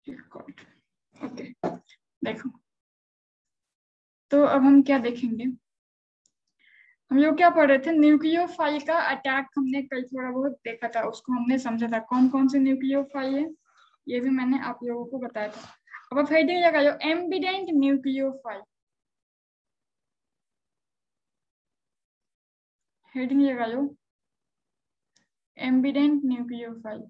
Okay देखो, तो अब हम क्या देखेंगे, हम लोग क्या पढ़ रहे थे, न्यूक्लियोफाइल का अटैक हमने कल थोड़ा बहुत देखा था, उसको हमने समझा था कौन कौन से न्यूक्लियोफाइल है, ये भी मैंने आप लोगों को बताया था। अब आप हेडिंग लगाओ एम्बिडेंट न्यूक्लियोफाइल, हेडिंग लगाओ एम्बिडेंट न्यूक्लियोफाइल।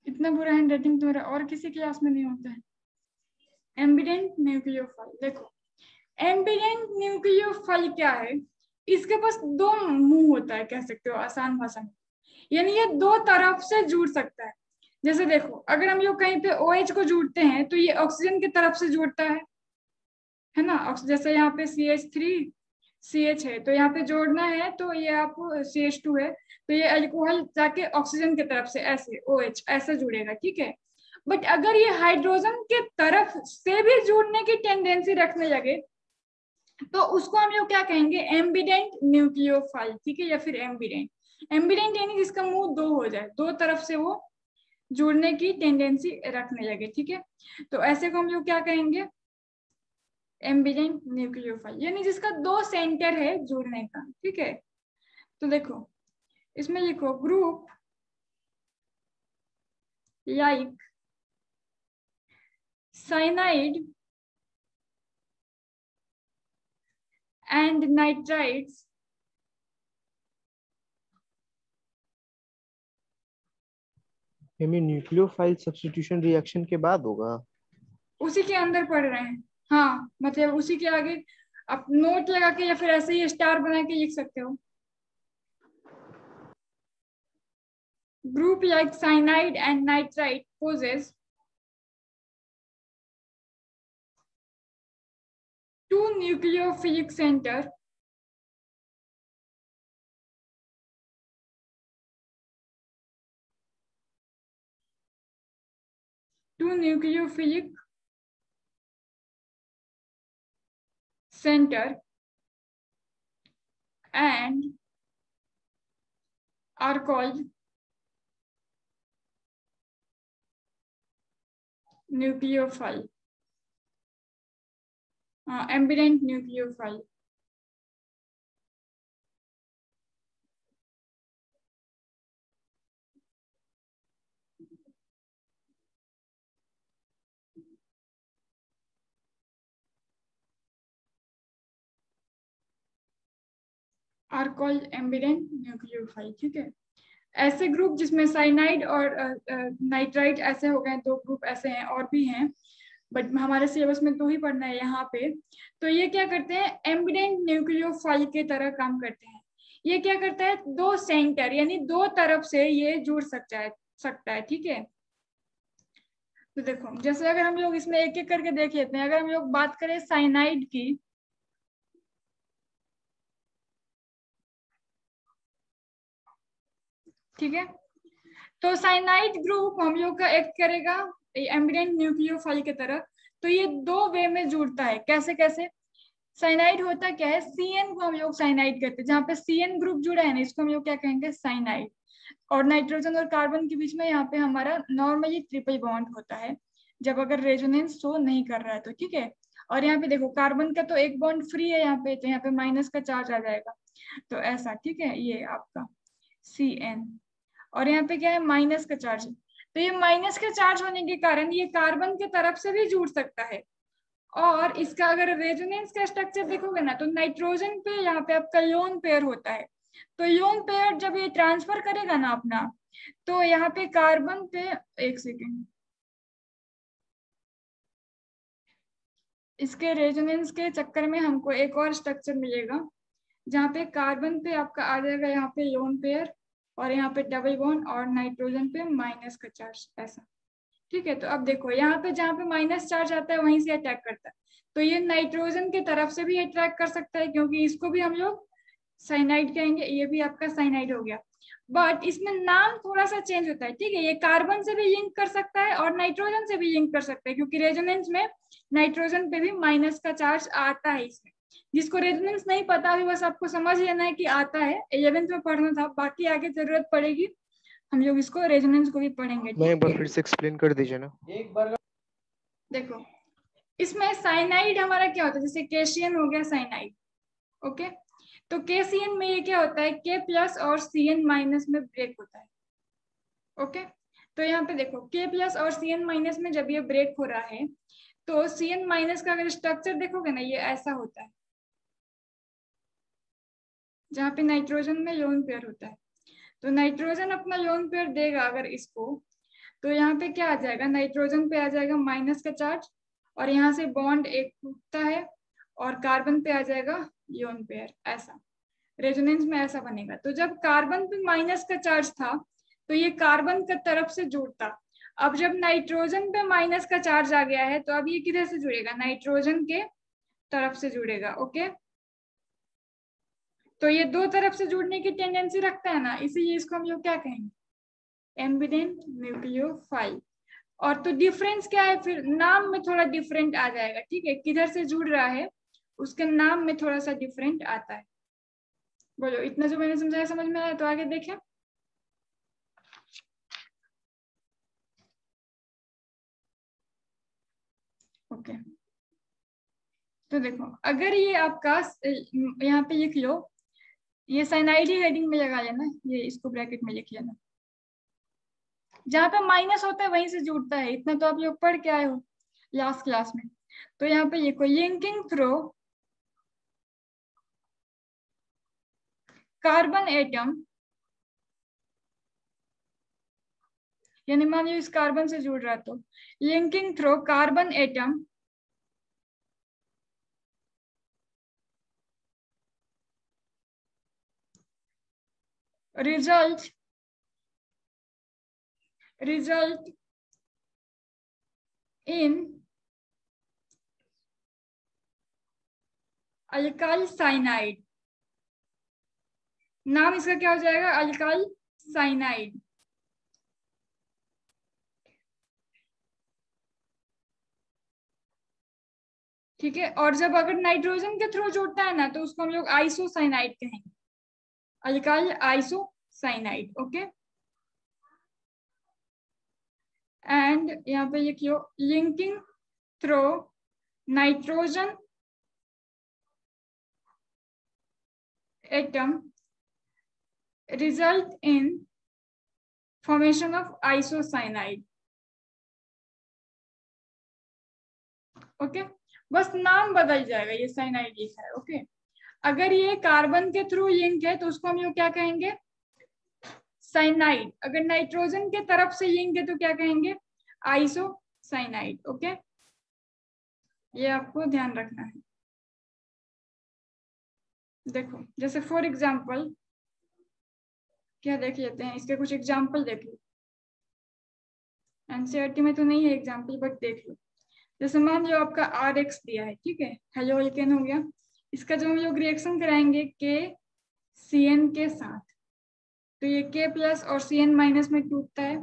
इतना बुरा हैंड राइटिंग तुम्हारा और किसी क्लास में नहीं होता है। एम्बिडेंट न्यूक्लियोफाइल, देखो एम्बिडेंट न्यूक्लियोफाइल क्या है, इसके पास दो मुंह होता है, कह सकते हो आसान भाषा में, यानी ये दो तरफ से जुड़ सकता है। जैसे देखो, अगर हम लोग कहीं पे OH को जोड़ते हैं तो ये ऑक्सीजन की तरफ से जुड़ता है ना, जैसे यहाँ पे CH3CH है, तो यहाँ पे जोड़ना है तो ये आपको CH2 है, तो ये अल्कोहल जाके ऑक्सीजन की तरफ से ऐसे OH ऐसे जुड़ेगा, ठीक है। बट अगर ये हाइड्रोजन के तरफ से भी जुड़ने की टेंडेंसी रखने लगे तो उसको हम लोग क्या कहेंगे, एम्बिडेंट न्यूक्लियोफाइल, ठीक है, या फिर एम्बिडेंट यानी जिसका मुंह दो हो जाए, दो तरफ से वो जुड़ने की टेंडेंसी रखने लगे, ठीक है। तो ऐसे को हम लोग क्या कहेंगे, एम्बिडेंट न्यूक्लियोफाइल, यानी जिसका दो सेंटर है जुड़ने का, ठीक है। तो देखो इसमें लिखो group like cyanide and nitrides nucleophile substitution reaction के बाद होगा, उसी के अंदर पढ़ रहे हैं। हाँ मतलब उसी के आगे आप नोट लगा के या फिर ऐसे ही स्टार बना के लिख सकते हो। Group like cyanide and nitrite poses two nucleophilic center and are called nucleophile, ambient nucleophile. Are called ambident nucleophile, ठीक है। ऐसे ग्रुप जिसमें साइनाइड और नाइट्राइट ऐसे हो गए, दो ग्रुप ऐसे हैं, और भी हैं बट हमारे सिलेबस में दो ही पढ़ना है यहाँ पे। तो ये क्या करते हैं, एम्बिडेंट न्यूक्लियोफाइल के तरह काम करते हैं। ये क्या करता है, दो सेंटर यानी दो तरफ से ये जुड़ सकता है, ठीक है। तो देखो जैसे अगर हम लोग इसमें एक एक करके देख लेते हैं, अगर हम लोग बात करें साइनाइड की, ठीक है, तो साइनाइड ग्रुप हम लोग का एक्ट करेगा एम्बिडेंट न्यूक्लियोफाइल की तरह। तो ये दो वे में जुड़ता है, कैसे कैसे, साइनाइड होता क्या है, CN को हम लोग साइनाइड कहते हैं, जहाँ पे CN ग्रुप जुड़ा है ना, इसको हम लोग क्या कहेंगे, साइनाइड। और नाइट्रोजन और कार्बन के बीच में यहाँ पे हमारा नॉर्मली ट्रिपल बॉन्ड होता है, जब अगर रेजोनेंस शो नहीं कर रहा है तो, ठीक है। और यहाँ पे देखो कार्बन का तो एक बॉन्ड फ्री है यहाँ पे, तो यहाँ पे माइनस का चार्ज आ जाएगा, तो ऐसा, ठीक है, ये आपका CN। और यहाँ पे क्या है, माइनस का चार्ज, तो ये माइनस का चार्ज होने के कारण ये कार्बन के तरफ से भी जुड़ सकता है। और इसका अगर रेजोनेंस का स्ट्रक्चर देखोगे ना, तो नाइट्रोजन पे यहाँ पे आपका लोन पेयर होता है, तो लोन पेयर जब ये ट्रांसफर करेगा ना अपना, तो यहाँ पे कार्बन पे, एक सेकेंड, इसके रेजोनेंस के चक्कर में हमको एक और स्ट्रक्चर मिलेगा, जहाँ पे कार्बन पे आपका आ जाएगा यहाँ पे लोन पेयर, और यहाँ पे डबल बॉन्ड, और नाइट्रोजन पे माइनस का चार्ज, ऐसा। ठीक है, तो अब देखो यहाँ पे जहाँ पे माइनस चार्ज आता है वहीं से अटैक करता है, तो ये नाइट्रोजन के तरफ से भी अटैक कर सकता है, क्योंकि इसको भी हम लोग साइनाइड कहेंगे, ये भी आपका साइनाइड हो गया। बट इसमें नाम थोड़ा सा चेंज होता है, ठीक है, ये कार्बन से भी लिंक कर सकता है और नाइट्रोजन से भी लिंक कर सकता है, क्योंकि रेजोनेंस में नाइट्रोजन पे भी माइनस का चार्ज आता है इसमें। जिसको रेजोनेंस नहीं पता अभी बस आपको समझ लेना है कि आता है, 11th में पढ़ना था, बाकी आगे जरूरत पड़ेगी हम लोग इसको रेजोनेंस को भी पढ़ेंगे। मैं एक बार फिर से एक्सप्लेन कर दीजिए ना। एक बार देखो इसमें साइनाइड हमारा क्या होता है, जैसे केशियन हो गया साइनाइड, ओके, तो केसीएन में ये क्या होता है, के प्लस और सीएन माइनस में ब्रेक होता है, ओके। तो यहाँ पे देखो के प्लस और सीएन माइनस में जब ये ब्रेक हो रहा है तो सीएन माइनस का अगर स्ट्रक्चर देखोगे ना, ये ऐसा होता है, जहाँ पे नाइट्रोजन में लोन पेयर होता है, तो नाइट्रोजन अपना लोन पेयर देगा अगर इसको, तो यहाँ पे क्या आ जाएगा, नाइट्रोजन पे आ जाएगा माइनस का चार्ज, और यहाँ से बॉन्ड एक टूटता है और कार्बन पे आ जाएगा लोन पेयर, ऐसा रेजोनेंस में ऐसा बनेगा। तो जब कार्बन पे माइनस का चार्ज था तो ये कार्बन का तरफ से जुड़ता, अब जब नाइट्रोजन पे माइनस का चार्ज आ गया है तो अब ये किधर से जुड़ेगा, नाइट्रोजन के तरफ से जुड़ेगा, ओके। तो ये दो तरफ से जुड़ने की टेंडेंसी रखता है ना, इसीलिए इसको हम लोग क्या कहेंगे, एम्बिडेंट न्यूक्लियोफाइल। और तो डिफरेंस क्या है, फिर नाम में थोड़ा डिफरेंट आ जाएगा, ठीक है, किधर से जुड़ रहा है उसके नाम में थोड़ा सा डिफरेंट आता है। बोलो इतना जो मैंने समझाया समझ में आया, तो आगे देखें। ओके तो देखो अगर ये आपका यहाँ पे लिख लो, ये साइनाइड ही हेडिंग में लगा लेना, ये इसको ब्रैकेट में लिख लेना, जहाँ पे माइनस होता है वहीं से जुड़ता है, इतना तो आप लोग पढ़ के आए हो लास्ट क्लास में। तो यहाँ पे लिखो लिंकिंग थ्रू कार्बन एटम, यानी मान लो इस कार्बन से जुड़ रहा, तो linking through carbon atom result in alkyl cyanide, नाम इसका क्या हो जाएगा, अल्काइल साइनाइड। ठीक है, और जब अगर नाइट्रोजन के थ्रू जुड़ता है ना तो उसको हम लोग आइसोसाइनाइड कहेंगे, अल्काइल आइसोसाइनाइड, ओके। एंड यहाँ पे लिखियो linking through nitrogen atom result in formation of isocyanide, okay. बस नाम बदल जाएगा, ये साइनाइड लिखा है, ओके। अगर ये कार्बन के थ्रू लिंक है तो उसको हम लोग क्या कहेंगे, साइनाइड। अगर नाइट्रोजन के तरफ से लिंक है तो क्या कहेंगे, आइसोसाइनाइड, ओके। ये आपको ध्यान रखना है। देखो जैसे फॉर एग्जांपल क्या देख लेते हैं, इसके कुछ एग्जांपल देख लो, एनसीईआरटी में तो नहीं है एग्जांपल बट देख लो। जैसे मान लो आपका RX दिया है, ठीक है, हेलो एल्केन हो गया, इसका जो हम लोग रिएक्शन कराएंगे KCN के साथ, तो ये K प्लस और CN माइनस में टूटता है,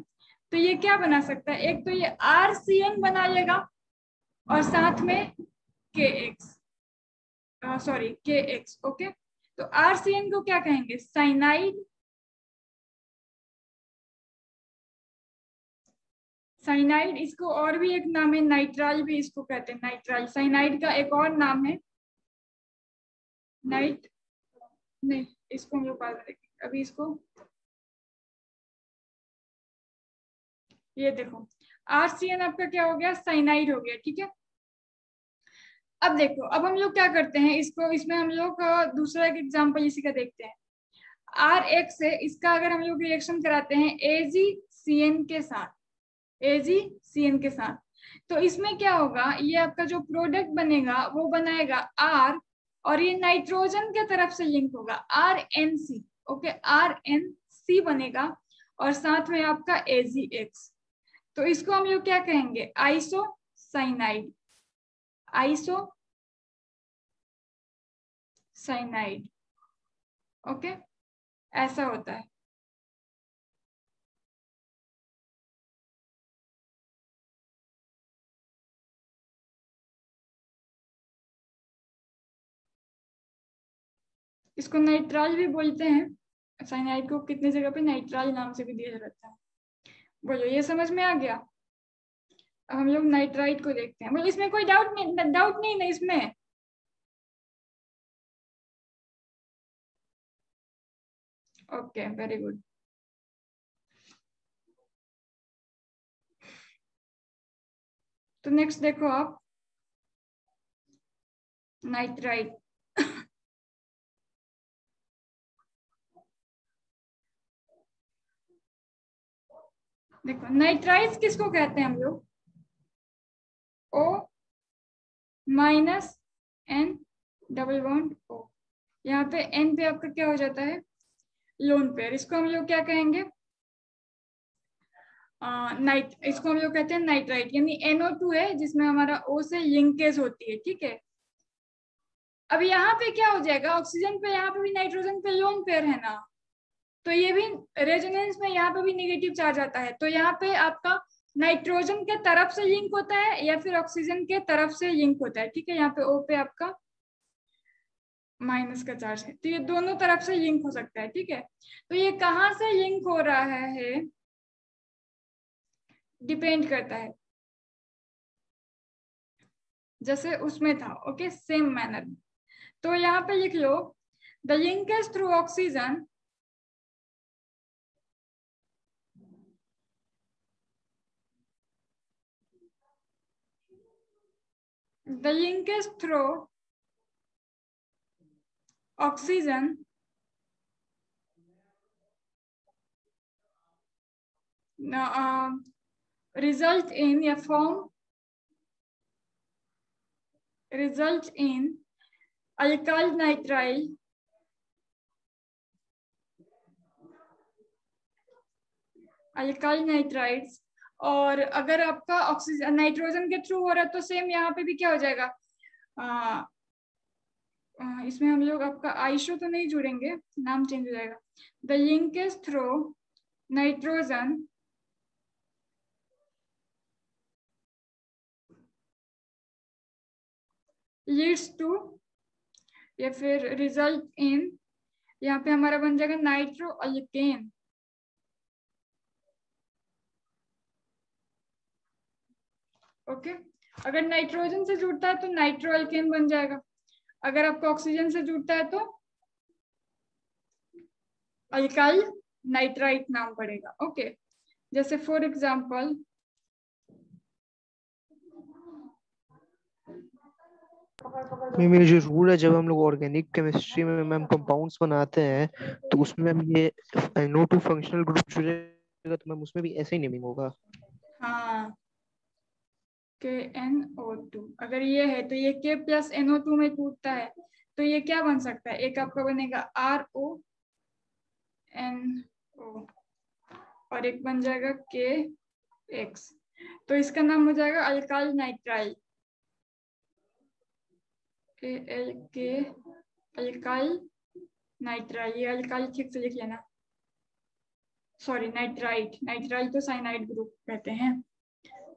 तो ये क्या बना सकता है, एक तो ये RCN बना लेगा और साथ में KX, सॉरी KX, ओके। तो RCN को क्या कहेंगे, साइनाइड, साइनाइड, इसको और भी एक नाम है नाइट्राइल भी इसको कहते हैं, नाइट्राइल साइनाइड का एक और नाम है नाइट, नहीं इसको हम लोग बाद में देखेंगे, अभी इसको ये देखो RCN आपका क्या हो गया, साइनाइड हो गया, ठीक है। अब देखो अब हम लोग क्या करते हैं इसको, इसमें हम लोग दूसरा एक एग्जांपल इसी का देखते हैं। RX से इसका अगर हम लोग रिएक्शन कराते हैं AgCN के साथ, AgCN के साथ, तो इसमें क्या होगा, ये आपका जो प्रोडक्ट बनेगा वो बनाएगा R, और ये नाइट्रोजन के तरफ से लिंक होगा RNC, ओके, RNC बनेगा और साथ में आपका AgX। तो इसको हम लोग क्या कहेंगे, आइसोसाइनाइड, आइसोसाइनाइड। ओके, ऐसा होता है। इसको नाइट्राइल भी बोलते हैं, साइनाइड को कितने जगह पे नाइट्राइल नाम से भी दिया जाता है। बोलो ये समझ में आ गया। अब हम लोग नाइट्राइट को देखते हैं। बोलो इसमें कोई डाउट नहीं ना इसमें। Okay, very good. तो नेक्स्ट देखो आप, नाइट्राइट। देखो नाइट्राइट्स किसको कहते हैं हम लोग, O minus N double bond O। यहाँ पे N पे आपका क्या हो जाता है, लोन पेयर। इसको हम लोग क्या कहेंगे, इसको हम लोग कहते हैं नाइट्राइट, यानी NO2 है जिसमें हमारा O से लिंकेज होती है। ठीक है, अब यहाँ पे क्या हो जाएगा, ऑक्सीजन पे यहाँ पे भी नाइट्रोजन पे लोन पेयर है ना, तो ये भी रेजोनेंस में यहाँ पे भी नेगेटिव चार्ज आता है। तो यहाँ पे आपका नाइट्रोजन के तरफ से लिंक होता है या फिर ऑक्सीजन के तरफ से लिंक होता है। ठीक है, यहाँ पे O पे आपका माइनस का चार्ज है, तो ये दोनों तरफ से लिंक हो सकता है। ठीक है, तो ये कहाँ से लिंक हो रहा है डिपेंड करता है, जैसे उसमें था। Okay, same manner. तो यहाँ पे लिख लो, the linkage through oxygen the linkage through oxygen result in a form, result in alkyl nitrile nitrides. और अगर आपका ऑक्सीजन नाइट्रोजन के थ्रू हो रहा है तो सेम यहाँ पे भी क्या हो जाएगा, इसमें हम लोग आपका आइसो तो नहीं जुड़ेंगे, नाम चेंज हो जाएगा। The linkage through nitrogen leads to, या फिर रिजल्ट इन, यहाँ पे हमारा बन जाएगा नाइट्रो अल्केन। ओके, अगर नाइट्रोजन से जुड़ता है तो नाइट्रो अल्केन बन जाएगा, अगर आपको ऑक्सीजन से जुड़ता है तो अल्काइल नाइट्राइट नाम पड़ेगा। ओके, जैसे फॉर एग्जांपल मेरे जो रूल है, जब हम लोग ऑर्गेनिक केमिस्ट्री में मैम कंपाउंड्स बनाते हैं तो उसमें मैम ये NO2 फंक्शनल ग्रुप जुड़ेगा, तो मैम उसमें भी ऐसे ही नेमिंग होगा। हाँ, KNO2 अगर ये है तो ये K प्लस NO2 में टूटता है, तो ये क्या बन सकता है, एक आपका बनेगा RONO और एक बन जाएगा KX, तो इसका नाम हो जाएगा alkyl nitrile, ALK alkyl nitrile. ये अल्काइल ठीक से लिख लेना, सॉरी नाइट्राइट, नाइट्राइल तो साइनाइड ग्रुप कहते हैं।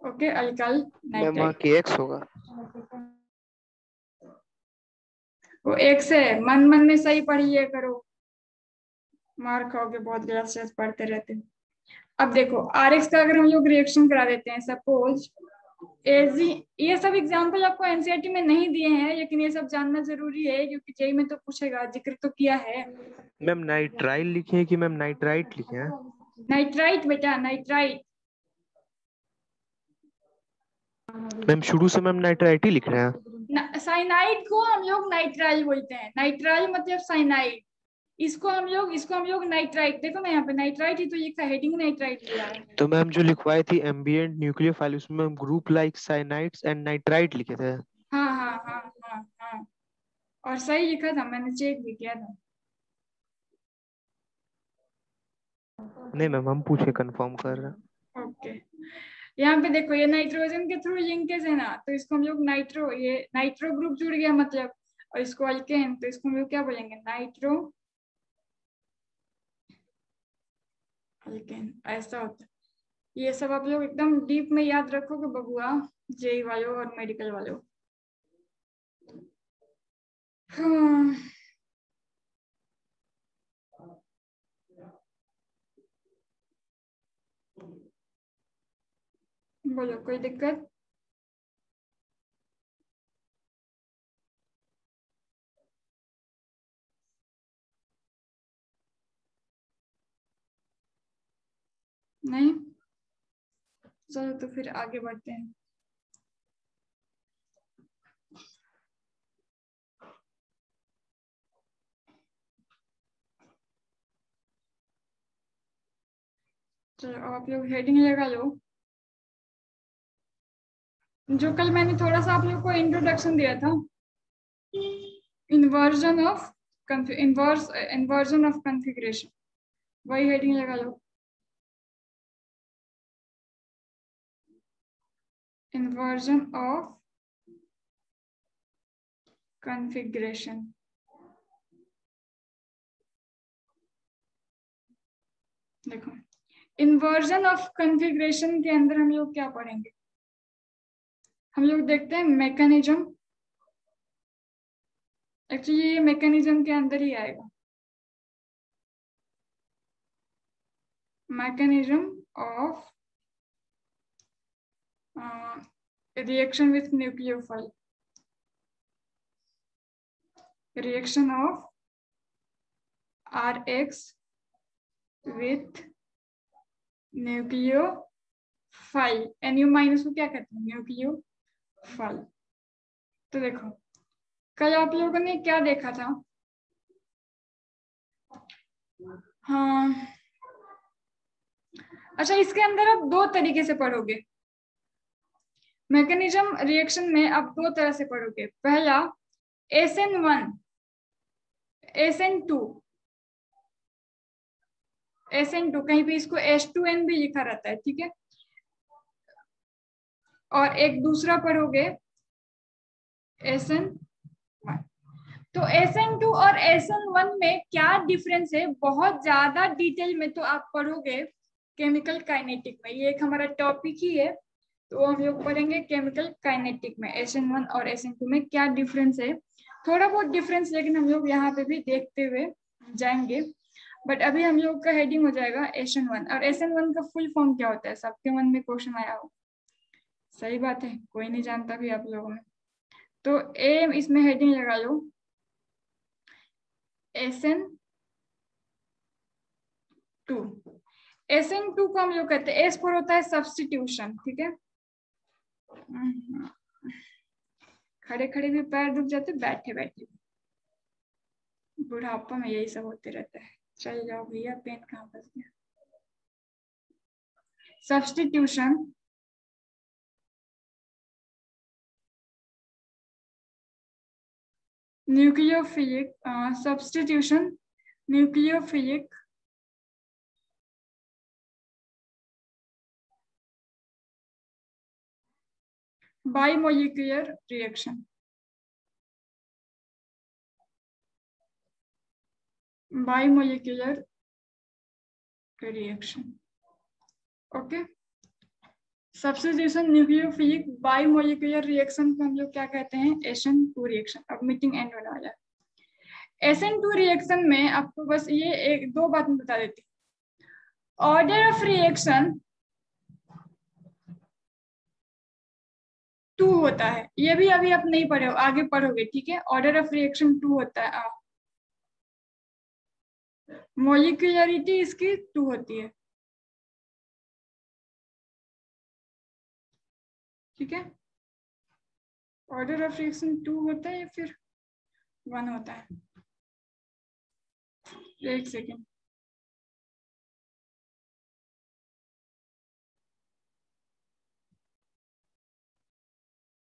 ओके, अल्काइल मैम वहाँ नाइट्राइट। KX होगा। वो एक से मन मन में सही पढ़िए करो, मार खाओगे बहुत गलत पढ़ते रहते हो। अब देखो RX का अगर हम लोग रिएक्शन करा देते हैं, सपोज एजी, ये सब एग्जांपल आपको एनसीईआरटी में नहीं दिए हैं लेकिन ये सब जानना जरूरी है क्योंकि जेई में तो पूछेगा, जिक्र तो किया है। मैम नाइट्राइल लिखे हैं कि मैम नाइट्राइट लिखे हैं? नाइट्राइट बेटा, नाइट्राइट। मैम शुरू से मैम नाइट्राइट ही लिख रहे हैं। साइनाइड को हम लोग नाइट्राइल बोलते हैं, नाइट्राइल मतलब साइनाइड। इसको हम लोग नाइट्राइट, देखो मैं यहाँ पे नाइट्राइट ही तो लिखा है, हेडिंग नाइट्राइट दिया है। तो मैम जो लिखवाई थी एम्बिएंट न्यूक्लियोफाइल, उसमें group like cyanides and nitrite लिखे थे। हाँ हाँ हाँ हाँ हाँ, और सही लिखा था, मैंने चेक भी किया था। नहीं मैम, हम पूछे कंफर्म कर रहे हैं। ओके, यहाँ पे देखो ये नाइट्रोजन के थ्रू लिंकेज है ना, तो इसको हम लोग नाइट्रो, ये नाइट्रो ग्रुप जुड़ गया मतलब, और इसको अल्केन, तो इसको हम लोग क्या बोलेंगे, नाइट्रो अल्केन, ऐसा होता है। ये सब आप लोग एकदम डीप में याद रखोगे बबुआ, जेई वालों और मेडिकल वालों। हाँ। बोलो कोई दिक्कत? नहीं? चलो तो फिर आगे बढ़ते हैं। चलो आप लोग हेडिंग लगा लो। जो कल मैंने थोड़ा सा आप लोग को इंट्रोडक्शन दिया था, inversion of inversion of configuration, वही हेडिंग लगा लो, इन्वर्जन ऑफ कॉन्फ़िगरेशन। देखो इन्वर्जन ऑफ कॉन्फ़िगरेशन के अंदर हम लोग क्या पढ़ेंगे, हम लोग देखते हैं मैकेनिज्म, एक्चुअली ये मैकेनिज्म के अंदर ही आएगा, mechanism of reaction with nucleophile, reaction of Rx with nucleophile, Nu minus को क्या कहते हैं, न्यूक्लियोफाइल। तो देखो कल आप लोगों ने क्या देखा था, हाँ अच्छा, इसके अंदर आप दो तरीके से पढ़ोगे, मैकेनिज्म रिएक्शन में आप दो तरह से पढ़ोगे, पहला SN1 SN2, SN2 कहीं पे इसको H2N भी लिखा रहता है, ठीक है, और एक दूसरा पढ़ोगे SN1। तो SN2 और SN1 में क्या डिफरेंस है, बहुत ज्यादा डिटेल में तो आप पढ़ोगे केमिकल काइनेटिक में, ये एक हमारा टॉपिक ही है, तो हम लोग पढ़ेंगे केमिकल काइनेटिक में SN1 और SN2 में क्या डिफरेंस है, थोड़ा बहुत डिफरेंस लेकिन हम लोग यहाँ पे भी देखते हुए जाएंगे। बट अभी हम लोग का हेडिंग हो जाएगा SN1, और SN1 का फुल फॉर्म क्या होता है, सबके मन में क्वेश्चन आया हो, सही बात है, कोई नहीं जानता भी आप लोगों में, तो इसमें हेडिंग लगा लो SN2। SN2 को हम लोग कहते हैं, S पर होता है सब्स्टिट्यूशन, ठीक है, खड़े खड़े भी पैर दुख जाते, बैठे बैठे, बुढ़ापा में यही सब होते रहता है। चल जाओ भैया, पेन कहाँ फंस गया, substitution nucleophilic, substitution nucleophilic bimolecular reaction, bimolecular reaction, okay. Substitution nucleophilic bimolecular reaction को हम लोग क्या कहते हैं, SN2 रिएक्शन। अब मीटिंग एंड होने वाला है। SN2 रिएक्शन में आपको बस ये एक दो बात मैं बता देती हूँ, ऑर्डर ऑफ रिएक्शन 2 होता है, ये भी अभी आप नहीं पढ़े हो, आगे पढ़ोगे, ठीक है, ऑर्डर ऑफ रिएक्शन 2 होता है, मोलिकुलरिटी इसकी 2 होती है, ठीक है, ऑर्डर ऑफ रिएक्शन 2 होता है या फिर 1 होता है, एक सेकेंड,